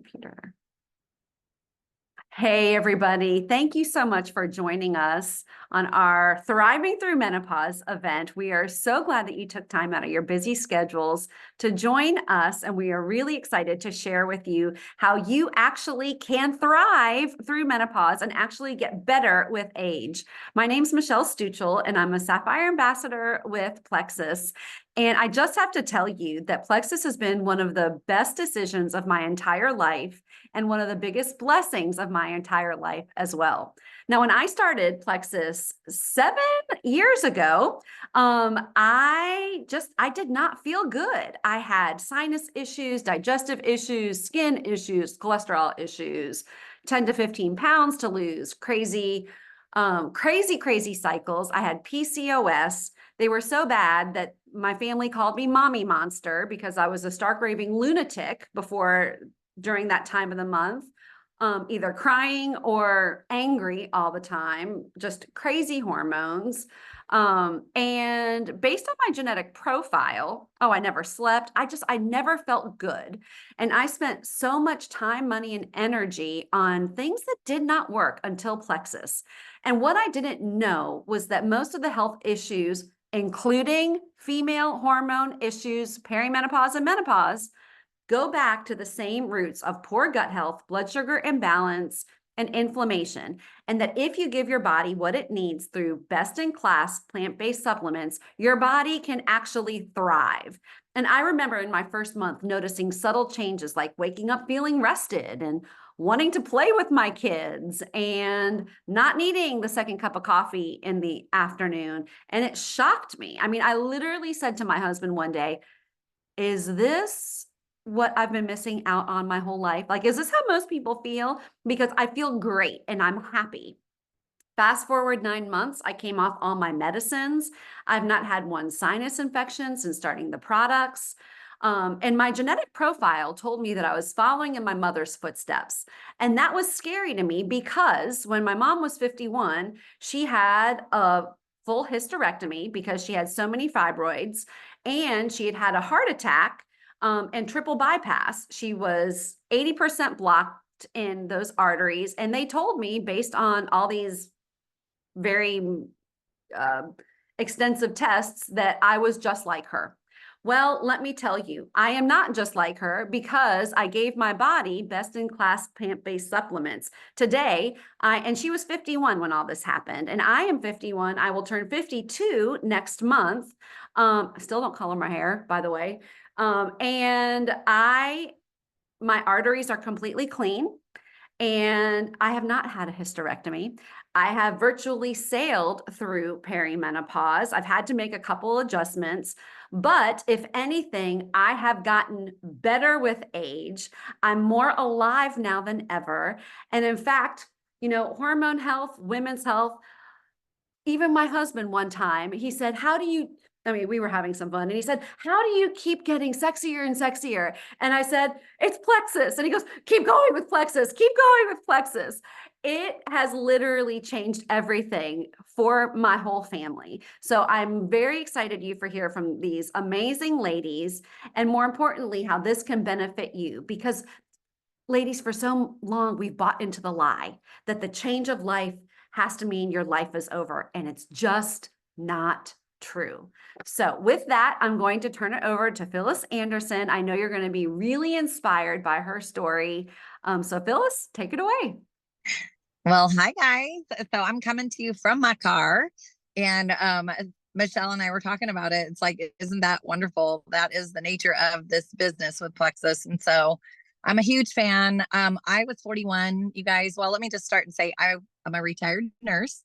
computer. Hey, everybody. Thank you so much for joining us on our Thriving Through Menopause event. We are so glad that you took time out of your busy schedules to join us, and we are really excited to share with you how you actually can thrive through menopause and actually get better with age. My name's Michelle Stuchel, and I'm a Sapphire Ambassador with Plexus. And I just have to tell you that Plexus has been one of the best decisions of my entire life and one of the biggest blessings of my entire life as well. Now, when I started Plexus 7 years ago, I did not feel good. I had sinus issues, digestive issues, skin issues, cholesterol issues, 10 to 15 pounds to lose, crazy cycles. I had PCOS. They were so bad that my family called me Mommy Monster because I was a stark raving lunatic during that time of the month, either crying or angry all the time, just crazy hormones. And based on my genetic profile, I never slept. I never felt good. And I spent so much time, money, and energy on things that did not work until Plexus. And what I didn't know was that most of the health issues, including female hormone issues, perimenopause, and menopause, go back to the same roots of poor gut health, blood sugar imbalance, and inflammation. And that if you give your body what it needs through best-in-class plant-based supplements, your body can actually thrive. And I remember in my first month noticing subtle changes like waking up feeling rested and wanting to play with my kids and not needing the second cup of coffee in the afternoon. And it shocked me. I mean, I literally said to my husband one day, is this what I've been missing out on my whole life? Like, is this how most people feel? Because I feel great and I'm happy. Fast forward 9 months, I came off all my medicines. I've not had one sinus infection since starting the products. And my genetic profile told me that I was following in my mother's footsteps. And that was scary to me because when my mom was 51, she had a full hysterectomy because she had so many fibroids, and she had had a heart attack and triple bypass. She was 80% blocked in those arteries. And they told me, based on all these very extensive tests, that I was just like her. Well, let me tell you, I am not just like her because I gave my body best-in-class plant-based supplements. Today, and she was 51 when all this happened, and I am 51. I will turn 52 next month. I still don't color my hair, by the way. And my arteries are completely clean, and I have not had a hysterectomy. I have virtually sailed through perimenopause. I've had to make a couple adjustments, but if anything, I have gotten better with age. I'm more alive now than ever. And in fact, hormone health, women's health, even my husband one time, he said, we were having some fun, and he said, how do you keep getting sexier and sexier? And I said, it's Plexus. And he goes, keep going with Plexus, keep going with Plexus. It has literally changed everything for my whole family. So I'm very excited for hear from these amazing ladies, and more importantly, how this can benefit you. Because ladies, for so long, we've bought into the lie that the change of life has to mean your life is over, and it's just not true. So with that, I'm going to turn it over to Phyllis Anderson. I know you're going to be really inspired by her story. So Phyllis, take it away. Well, hi guys. So I'm coming to you from my car, and Michelle and I were talking about it. It's like, isn't that wonderful? That is the nature of this business with Plexus. And so I'm a huge fan. I was 41, you guys. Well, let me just start and say I'm a retired nurse.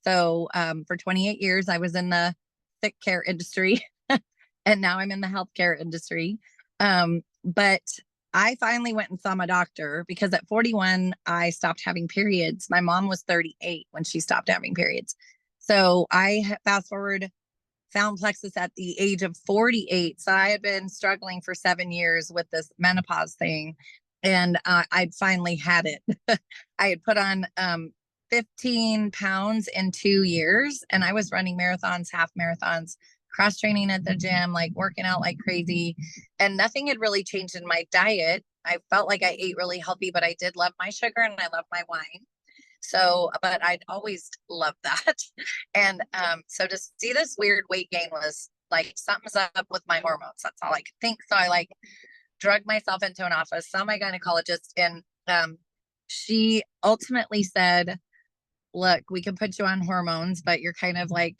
So for 28 years, I was in the sick care industry, and now I'm in the healthcare industry. But I finally went and saw my doctor because at 41, I stopped having periods. My mom was 38 when she stopped having periods. So I fast forward, found Plexus at the age of 48. So I had been struggling for 7 years with this menopause thing, and I'd finally had it. I had put on 15 pounds in 2 years, and I was running marathons, half marathons, cross training at the gym, like working out like crazy, and nothing had really changed in my diet. I felt like I ate really healthy, but I did love my sugar and I love my wine. So, but I'd always loved that. And so to see this weird weight gain was like something's up with my hormones. That's all I could think. So I like drug myself into an office, saw my gynecologist, and she ultimately said, look, we can put you on hormones, but you're kind of like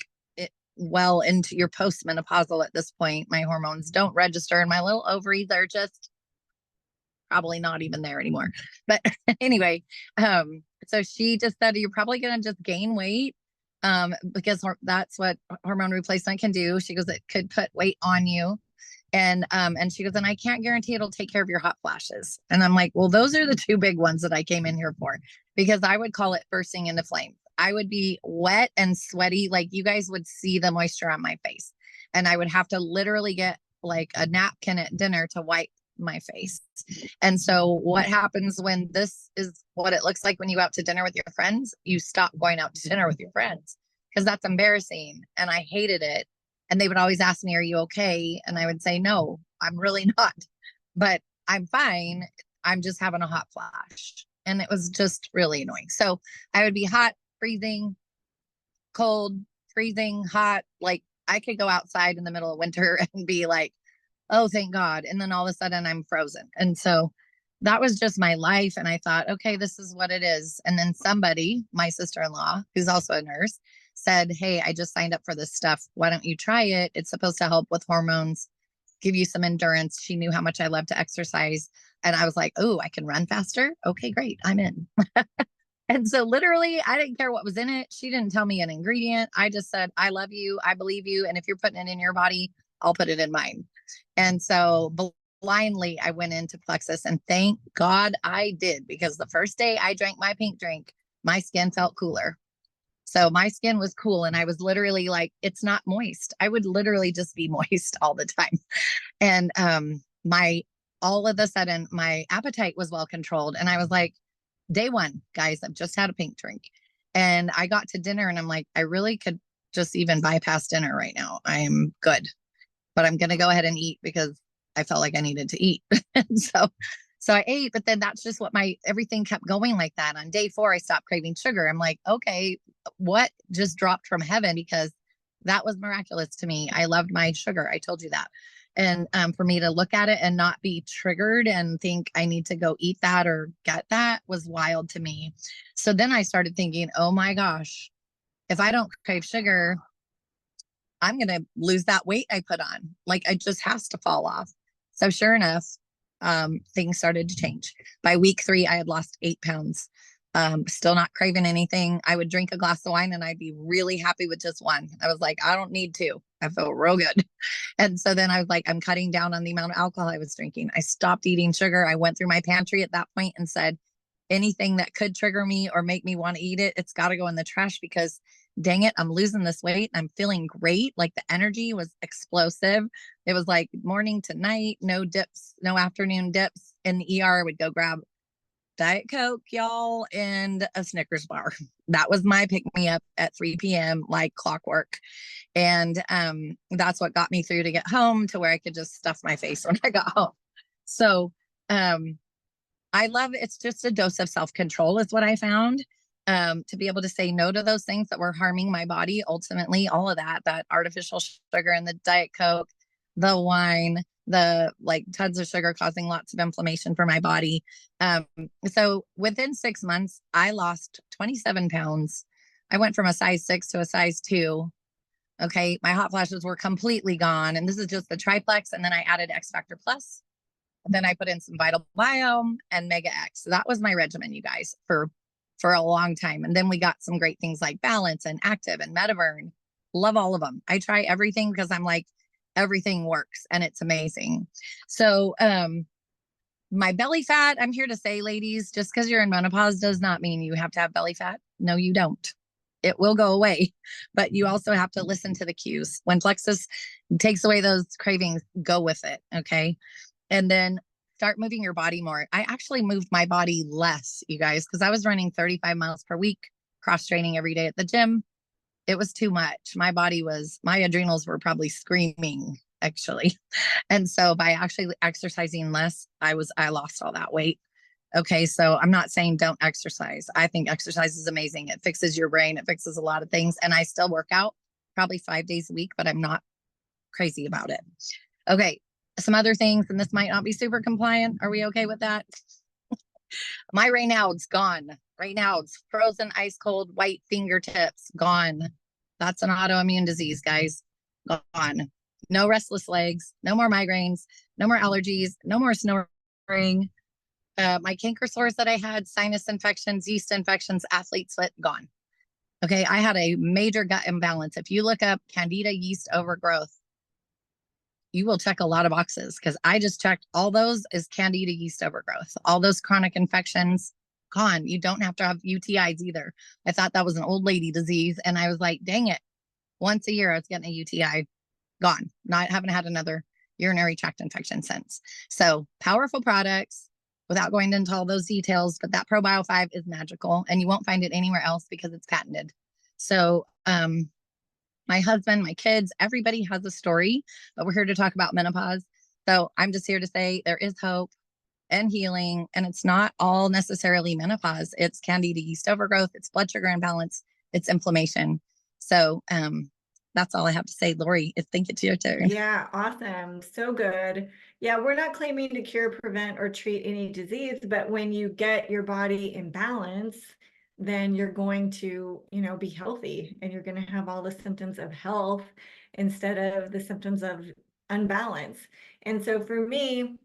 well into your postmenopausal at this point. My hormones don't register, and my little ovaries are just probably not even there anymore. But anyway, so she just said, you're probably going to just gain weight because that's what hormone replacement can do. She goes, it could put weight on you. And she goes, and I can't guarantee it'll take care of your hot flashes. And I'm like, well, those are the two big ones that I came in here for, because I would call it bursting into flames. I would be wet and sweaty. Like you guys would see the moisture on my face, and I would have to literally get like a napkin at dinner to wipe my face. And so what happens when this is what it looks like when you go out to dinner with your friends? You stop going out to dinner with your friends because that's embarrassing. And I hated it. And they would always ask me, are you okay? And I would say, no, I'm really not, but I'm fine. I'm just having a hot flash. And it was just really annoying. So I would be hot, freezing, cold, freezing, hot. Like I could go outside in the middle of winter and be like, oh, thank God. And then all of a sudden I'm frozen. And so that was just my life. And I thought, okay, this is what it is. And then somebody, my sister-in-law, who's also a nurse, said, hey, I just signed up for this stuff. Why don't you try it? It's supposed to help with hormones, give you some endurance. She knew how much I love to exercise. And I was like, oh, I can run faster. Okay, great. I'm in. And so literally, I didn't care what was in it. She didn't tell me an ingredient. I just said, I love you. I believe you. And if you're putting it in your body, I'll put it in mine. And so blindly, I went into Plexus, and thank God I did, because the first day I drank my pink drink, my skin felt cooler. So my skin was cool, and I was literally like, it's not moist. I would literally just be moist all the time. And all of a sudden, my appetite was well controlled. And I was like, day one, guys, I've just had a pink drink. And I got to dinner and I'm like, I really could just even bypass dinner right now. I am good, but I'm going to go ahead and eat because I felt like I needed to eat. And so I ate, but then that's just what everything kept going like that. On day 4, I stopped craving sugar. I'm like, okay, what just dropped from heaven? Because that was miraculous to me. I loved my sugar. I told you that. And for me to look at it and not be triggered and think I need to go eat that or get that was wild to me. So then I started thinking, oh my gosh, if I don't crave sugar, I'm going to lose that weight I put on. Like it just has to fall off. So sure enough, things started to change. By week 3, I had lost 8 pounds. Still not craving anything. I would drink a glass of wine and I'd be really happy with just one. I was like, I don't need 2. I feel real good. And so then I was like, I'm cutting down on the amount of alcohol I was drinking. I stopped eating sugar. I went through my pantry at that point and said, anything that could trigger me or make me want to eat it, it's got to go in the trash, because dang it, I'm losing this weight and I'm feeling great. Like the energy was explosive. It was like morning to night, no dips, no afternoon dips. In the ER, I would go grab Diet Coke, y'all, and a Snickers bar. That was my pick me up at 3 p.m. like clockwork. And that's what got me through to get home to where I could just stuff my face when I got home. So I love it's just a dose of self-control is what I found. To be able to say no to those things that were harming my body. Ultimately, all of that artificial sugar and the Diet Coke, the wine, the like tons of sugar causing lots of inflammation for my body. So within 6 months, I lost 27 pounds. I went from a size 6 to a size 2. Okay. My hot flashes were completely gone. And this is just the triplex. And then I added X Factor Plus. And then I put in some Vital Biome and Mega X. So that was my regimen, you guys, for a long time. And then we got some great things like Balance and Active and Metavern. Love all of them. I try everything because I'm like, everything works and it's amazing. So my belly fat, I'm here to say, ladies, just because you're in menopause does not mean you have to have belly fat. No, you don't. It will go away, but you also have to listen to the cues. When Plexus takes away those cravings, go with it. Okay. And then start moving your body more. I actually moved my body less, you guys, because I was running 35 miles per week, cross training every day at the gym. It was too much. My adrenals were probably screaming actually. And so by actually exercising less, I lost all that weight. Okay, so I'm not saying don't exercise. I think exercise is amazing. It fixes your brain, it fixes a lot of things. And I still work out probably 5 days a week, but I'm not crazy about it. Okay, some other things, and this might not be super compliant. Are we okay with that? My Raynaud's gone. Raynaud's frozen ice cold white fingertips gone. That's an autoimmune disease, guys. Gone. No restless legs, no more migraines, no more allergies, no more snoring. My canker sores that I had, sinus infections, yeast infections, athlete's foot, gone. Okay, I had a major gut imbalance. If you look up candida yeast overgrowth, you will check a lot of boxes because I just checked all those as candida yeast overgrowth. All those chronic infections, gone. You don't have to have UTIs either. I thought that was an old lady disease. And I was like, dang it. Once a year, I was getting a UTI, gone. Not haven't had another urinary tract infection since. So powerful products without going into all those details, but that ProBio 5 is magical and you won't find it anywhere else because it's patented. So, my husband, my kids, everybody has a story, but we're here to talk about menopause. So I'm just here to say there is hope and healing, and it's not all necessarily menopause. It's candida yeast overgrowth, it's blood sugar imbalance, it's inflammation. So that's all I have to say. Lori, I think it's your turn. Yeah, awesome. So good. Yeah, we're not claiming to cure, prevent, or treat any disease, but when you get your body in balance, then you're going to, be healthy and you're going to have all the symptoms of health instead of the symptoms of unbalance. And so for me,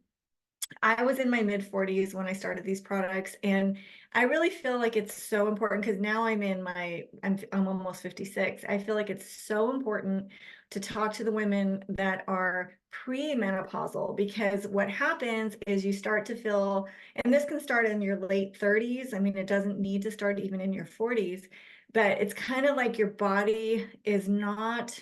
I was in my mid 40s when I started these products, and I really feel like it's so important because now I'm almost 56. I feel like it's so important to talk to the women that are premenopausal, because what happens is you start to feel, and this can start in your late 30s. I mean, it doesn't need to start even in your 40s, but it's kind of like your body is not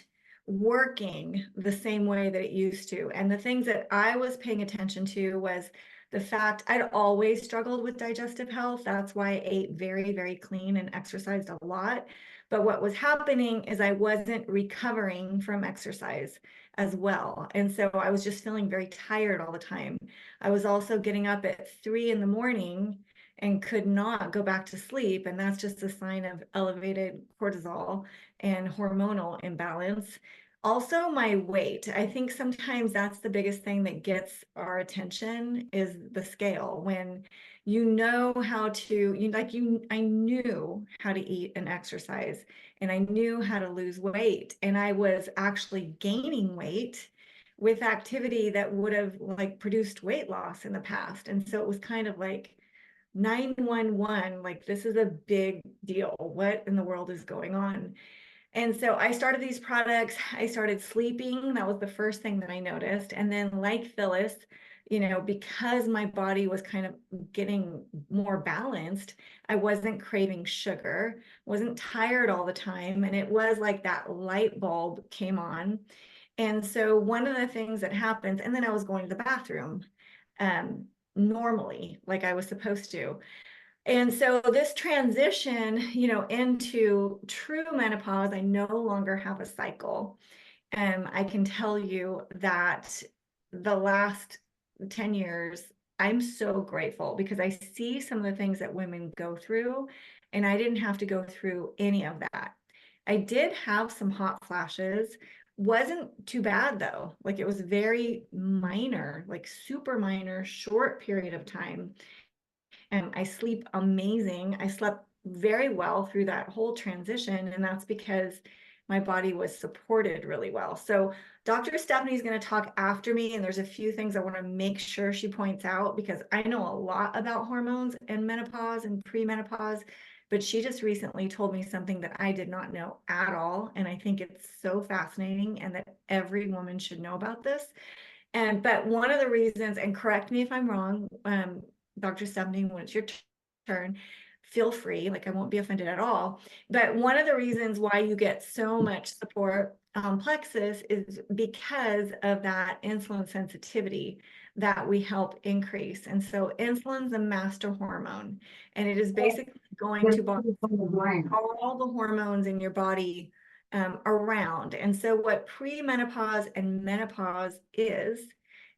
working the same way that it used to. And the things that I was paying attention to was the fact I'd always struggled with digestive health. That's why I ate very, very clean and exercised a lot. But what was happening is I wasn't recovering from exercise as well. And so I was just feeling very tired all the time. I was also getting up at 3 in the morning and could not go back to sleep. And that's just a sign of elevated cortisol and hormonal imbalance. Also, my weight. I think sometimes that's the biggest thing that gets our attention is the scale. When you know how to, I knew how to eat and exercise, and I knew how to lose weight, and I was actually gaining weight with activity that would have produced weight loss in the past. And so it was kind of like 911, like this is a big deal. What in the world is going on? And so I started these products. I started sleeping. That was the first thing that I noticed. And then, like Phyllis, because my body was kind of getting more balanced, I wasn't craving sugar, wasn't tired all the time. And it was like that light bulb came on. And so one of the things that happens, and then I was going to the bathroom normally, like I was supposed to. And so this transition, into true menopause, I no longer have a cycle. And I can tell you that the last 10 years, I'm so grateful because I see some of the things that women go through, and I didn't have to go through any of that. I did have some hot flashes. Wasn't too bad though. Like it was very minor, like super minor, short period of time. And I sleep amazing. I slept very well through that whole transition, and that's because my body was supported really well. So Dr. Stephanie is going to talk after me, and there's a few things I want to make sure she points out because I know a lot about hormones and menopause and premenopause, but she just recently told me something that I did not know at all, and I think it's so fascinating and that every woman should know about this. But one of the reasons, and correct me if I'm wrong, Dr. Stephanie, when it's your turn, feel free, like I won't be offended at all. But one of the reasons why you get so much support on Plexus is because of that insulin sensitivity that we help increase. And so insulin's a master hormone, and it is basically going to block all the hormones in your body around. And so what premenopause and menopause is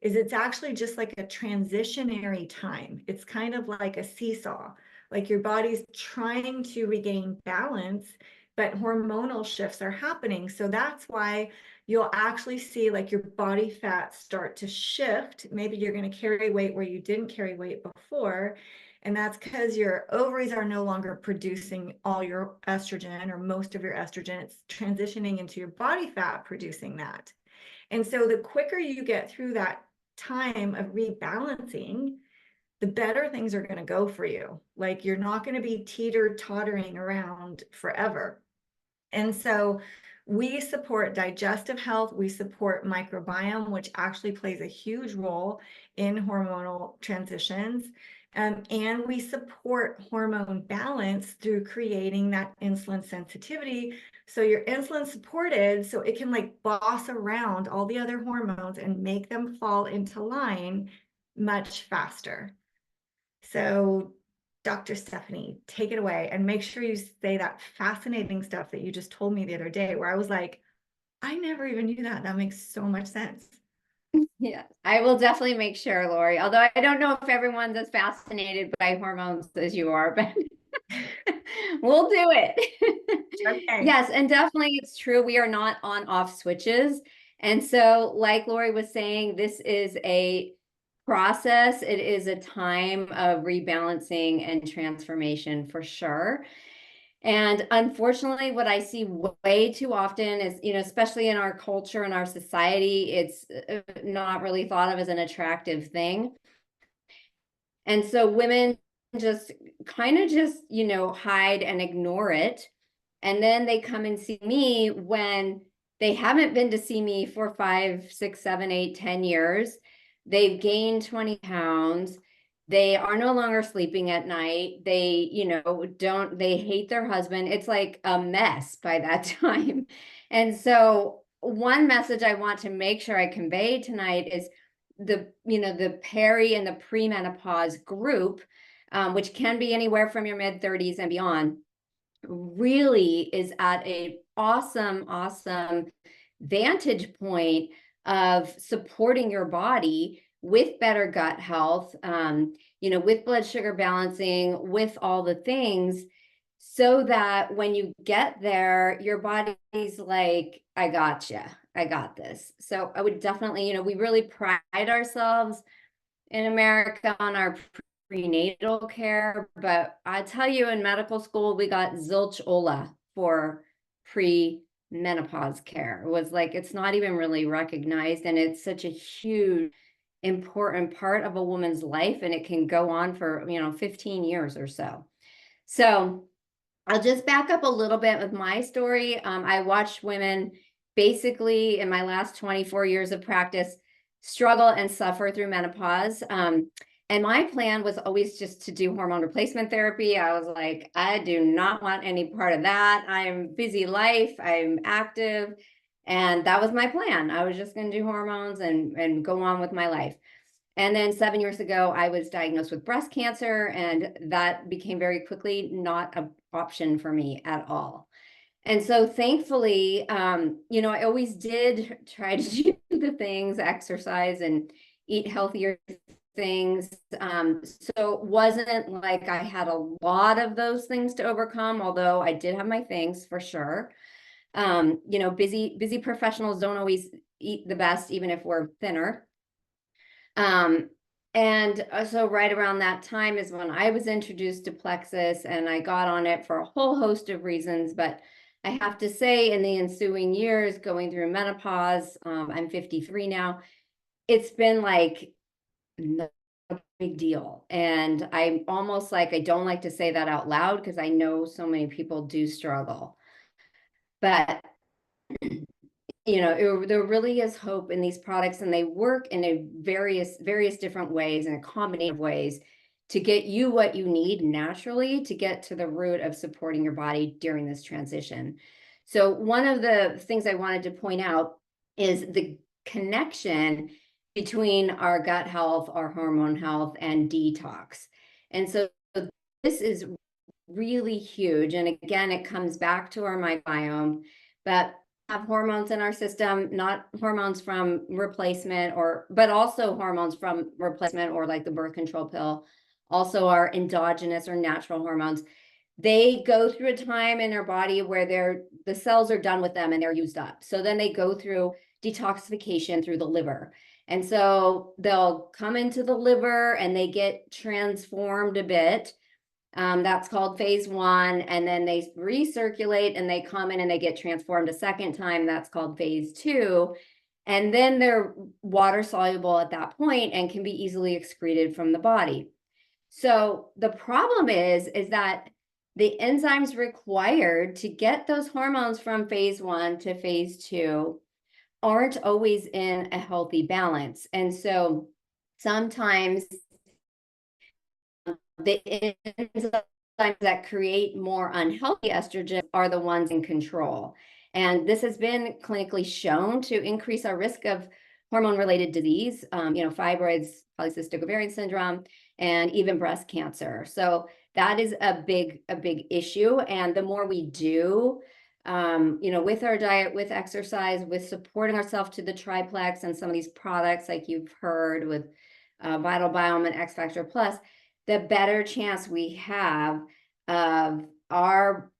it's actually just like a transitionary time. It's kind of like a seesaw, like your body's trying to regain balance, but hormonal shifts are happening. So that's why you'll actually see like your body fat start to shift. Maybe you're going to carry weight where you didn't carry weight before. And that's because your ovaries are no longer producing all your estrogen or most of your estrogen. It's transitioning into your body fat producing that. And so the quicker you get through that time of rebalancing, the better things are going to go for you. Like you're not going to be teeter-tottering around forever. And so we support digestive health, we support microbiome, which actually plays a huge role in hormonal transitions. And we support hormone balance through creating that insulin sensitivity. So you're insulin supported, so it can like boss around all the other hormones and make them fall into line much faster. So Dr. Stephanie, take it away and make sure you say that fascinating stuff that you just told me the other day, where I was like, I never even knew that. That makes so much sense. Yeah, I will definitely make sure, Lori. Although I don't know if everyone's as fascinated by hormones as you are, but we'll do it. Okay. Yes, and definitely it's true. We are not on off switches. And so, like Lori was saying, this is a process. It is a time of rebalancing and transformation for sure. And unfortunately, what I see way too often is, especially in our culture and our society, it's not really thought of as an attractive thing. And so women just kind of hide and ignore it. And then they come and see me when they haven't been to see me for 5, 6, 7, 8, 10 years. They've gained 20 pounds. They are no longer sleeping at night. They, they hate their husband. It's like a mess by that time. And so one message I want to make sure I convey tonight is the peri and the premenopause group, which can be anywhere from your mid-30s and beyond, really is at a awesome vantage point of supporting your body with better gut health, with blood sugar balancing, with all the things, so that when you get there, your body's like, I got this. So I would definitely, we really pride ourselves in America on our prenatal care, but I tell you, in medical school, we got zilch ola for pre-menopause care. It was like, it's not even really recognized, and it's such a huge, important part of a woman's life, and it can go on for 15 years or so. So I'll just back up a little bit with my story. I watched women basically in my last 24 years of practice struggle and suffer through menopause. And my plan was always just to do hormone replacement therapy. I was like, I do not want any part of that. I'm busy life, I'm active. And that was my plan. I was just going to do hormones and go on with my life. And then 7 years ago, I was diagnosed with breast cancer, and that became very quickly not an option for me at all. And so thankfully, I always did try to do the things, exercise and eat healthier things. So it wasn't like I had a lot of those things to overcome, although I did have my things for sure. Busy professionals don't always eat the best, even if we're thinner. And so right around that time is when I was introduced to Plexus, and I got on it for a whole host of reasons. But I have to say, in the ensuing years, going through menopause, I'm 53 now, it's been like no big deal. And I'm almost like, I don't like to say that out loud because I know so many people do struggle. But there really is hope in these products, and they work in a various different ways, and a combination of ways, to get you what you need naturally to get to the root of supporting your body during this transition. So one of the things I wanted to point out is the connection between our gut health, our hormone health, and detox. And so this is really huge. And again, it comes back to our microbiome. that have hormones in our system, not hormones from replacement but also hormones from replacement or like the birth control pill, also our endogenous or natural hormones. They go through a time in their body where the cells are done with them and they're used up. So then they go through detoxification through the liver. And so they'll come into the liver and they get transformed a bit. That's called phase 1. And then they recirculate and they come in and they get transformed a second time. That's called phase 2. And then they're water soluble at that point and can be easily excreted from the body. So the problem is that the enzymes required to get those hormones from phase 1 to phase 2 aren't always in a healthy balance. And so sometimes the enzymes that create more unhealthy estrogen are the ones in control. And this has been clinically shown to increase our risk of hormone-related disease, fibroids, polycystic ovarian syndrome, and even breast cancer. So that is a big issue. And the more we do, with our diet, with exercise, with supporting ourselves to the triplex and some of these products like you've heard with Vital Biome and X Factor Plus, the better chance we have of our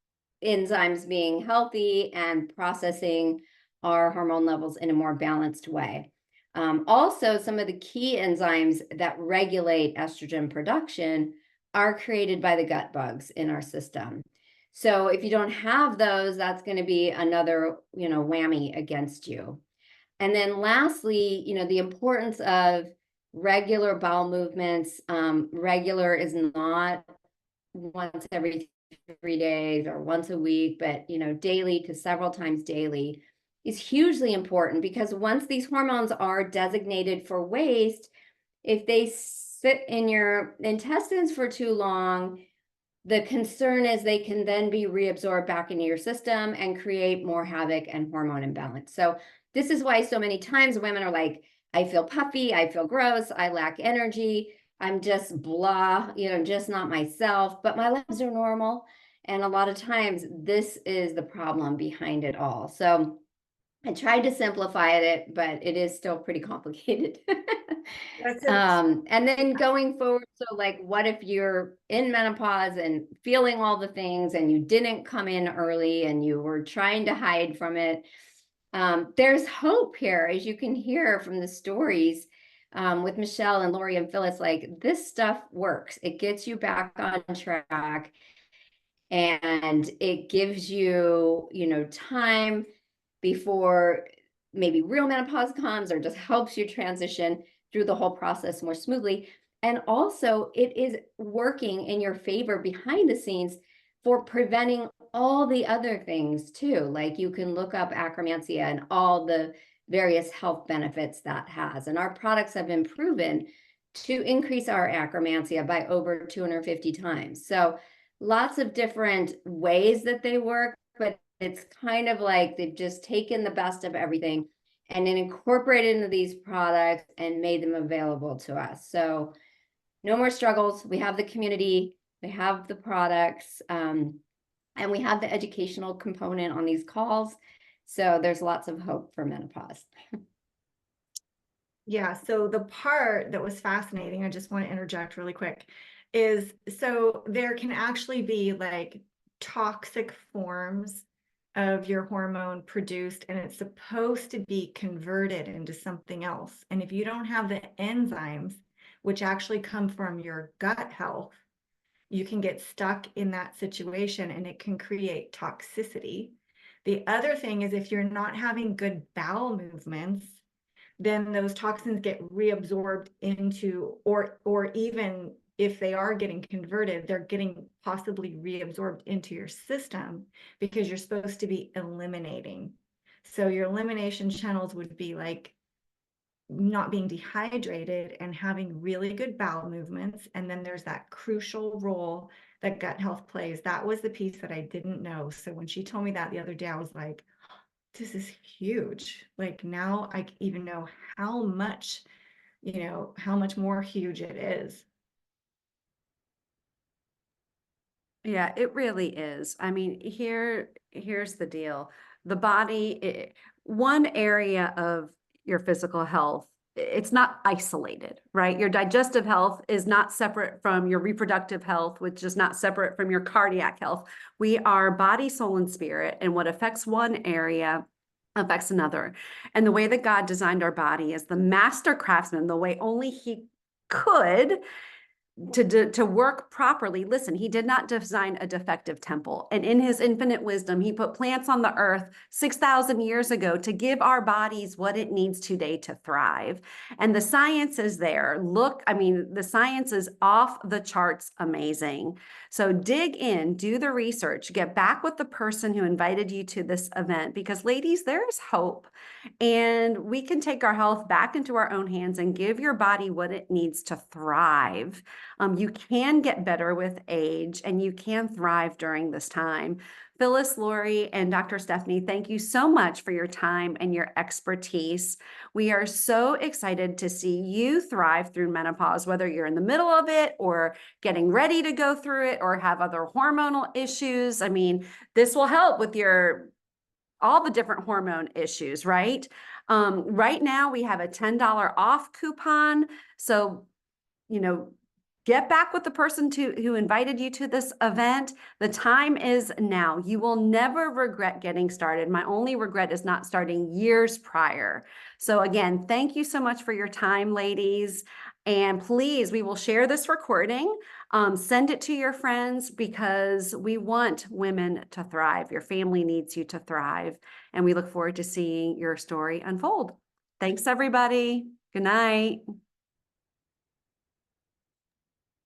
enzymes being healthy and processing our hormone levels in a more balanced way. Also, some of the key enzymes that regulate estrogen production are created by the gut bugs in our system. So if you don't have those, that's going to be another, whammy against you. And then lastly, the importance of regular bowel movements. Regular is not once every 3 days or once a week, but daily to several times daily is hugely important, because once these hormones are designated for waste, if they sit in your intestines for too long, the concern is they can then be reabsorbed back into your system and create more havoc and hormone imbalance. So this is why so many times women are like, I feel puffy, I feel gross, I lack energy, I'm just blah, just not myself, but my labs are normal. And a lot of times this is the problem behind it all. So I tried to simplify it, but it is still pretty complicated. That's it. And then going forward, so like, what if you're in menopause and feeling all the things and you didn't come in early and you were trying to hide from it? There's hope here, as you can hear from the stories with Michelle and Lori and Phyllis. Like, this stuff works. It gets you back on track, and it gives you, time before maybe real menopause comes, or just helps you transition through the whole process more smoothly. And also, it is working in your favor behind the scenes for preventing all the other things too. Like, you can look up acromantia and all the various health benefits that has. And our products have been proven to increase our acromantia by over 250 times. So lots of different ways that they work, but it's kind of like they've just taken the best of everything and then incorporated into these products and made them available to us. So no more struggles. We have the community, we have the products, and we have the educational component on these calls. So there's lots of hope for menopause. Yeah, so the part that was fascinating, I just want to interject really quick, is so there can actually be like toxic forms of your hormone produced, and it's supposed to be converted into something else. And if you don't have the enzymes, which actually come from your gut health, you can get stuck in that situation and it can create toxicity. The other thing is, if you're not having good bowel movements, then those toxins get reabsorbed into, or even if they are getting converted, they're getting possibly reabsorbed into your system, because you're supposed to be eliminating. So your elimination channels would be like not being dehydrated and having really good bowel movements. And then there's that crucial role that gut health plays. That was the piece that I didn't know. So when she told me that the other day, I was like, this is huge. Like, now I even know how much, how much more huge it is. Yeah, it really is. I mean, here's the deal. the body, one area of your physical health, it's not isolated, right? Your digestive health is not separate from your reproductive health, which is not separate from your cardiac health. We are body, soul, and spirit, and what affects one area affects another. And the way that God designed our body is the master craftsman, the way only he could to work properly. Listen, he did not design a defective temple. And in his infinite wisdom, he put plants on the earth 6,000 years ago to give our bodies what it needs today to thrive. And the science is there. Look, I mean, the science is off the charts amazing. So dig in, do the research, get back with the person who invited you to this event, because ladies, there is hope. And we can take our health back into our own hands and give your body what it needs to thrive. You can get better with age, and you can thrive during this time. Phyllis, Lori, and Dr. Stephanie, thank you so much for your time and your expertise. We are so excited to see you thrive through menopause, whether you're in the middle of it or getting ready to go through it or have other hormonal issues. I mean, this will help with all the different hormone issues, right? Right now we have a $10 off coupon. So, get back with the person who invited you to this event. The time is now. You will never regret getting started. My only regret is not starting years prior. So again, thank you so much for your time, ladies. And please, we will share this recording. Send it to your friends, because we want women to thrive. Your family needs you to thrive. And we look forward to seeing your story unfold. Thanks, everybody. Good night.